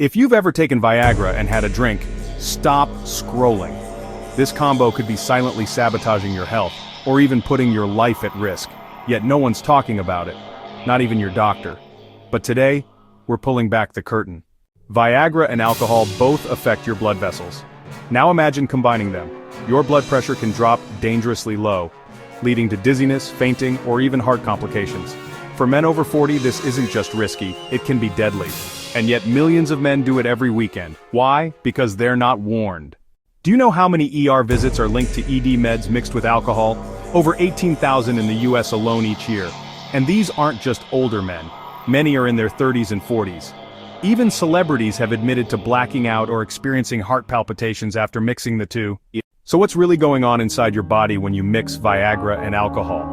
If you've ever taken Viagra and had a drink, stop scrolling. This combo could be silently sabotaging your health, or even putting your life at risk. Yet no one's talking about it. Not even your doctor. But today, we're pulling back the curtain. Viagra and alcohol both affect your blood vessels. Now imagine combining them. Your blood pressure can drop dangerously low, leading to dizziness, fainting, or even heart complications. For men over 40, this isn't just risky, it can be deadly. And yet millions of men do it every weekend. Why? Because they're not warned. Do you know how many ER visits are linked to ED meds mixed with alcohol? Over 18,000 in the US alone each year. And these aren't just older men. Many are in their 30s and 40s. Even celebrities have admitted to blacking out or experiencing heart palpitations after mixing the two. So what's really going on inside your body when you mix Viagra and alcohol?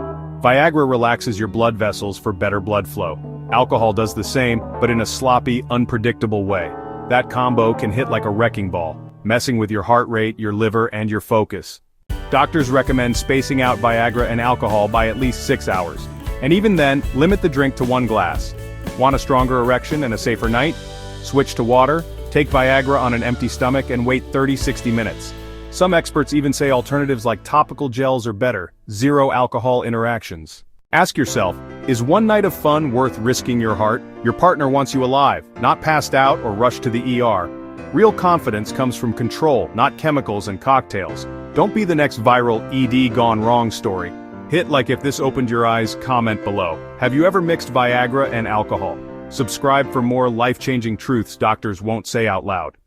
Viagra relaxes your blood vessels for better blood flow. Alcohol does the same, but in a sloppy, unpredictable way. That combo can hit like a wrecking ball, messing with your heart rate, your liver, and your focus. Doctors recommend spacing out Viagra and alcohol by at least 6 hours. And even then, limit the drink to 1 glass. Want a stronger erection and a safer night? Switch to water, take Viagra on an empty stomach and wait 30-60 minutes. Some experts even say alternatives like topical gels are better, zero alcohol interactions. Ask yourself, is one night of fun worth risking your heart? Your partner wants you alive, not passed out or rushed to the ER. Real confidence comes from control, not chemicals and cocktails. Don't be the next viral ED gone wrong story. Hit like if this opened your eyes, comment below. Have you ever mixed Viagra and alcohol? Subscribe for more life-changing truths doctors won't say out loud.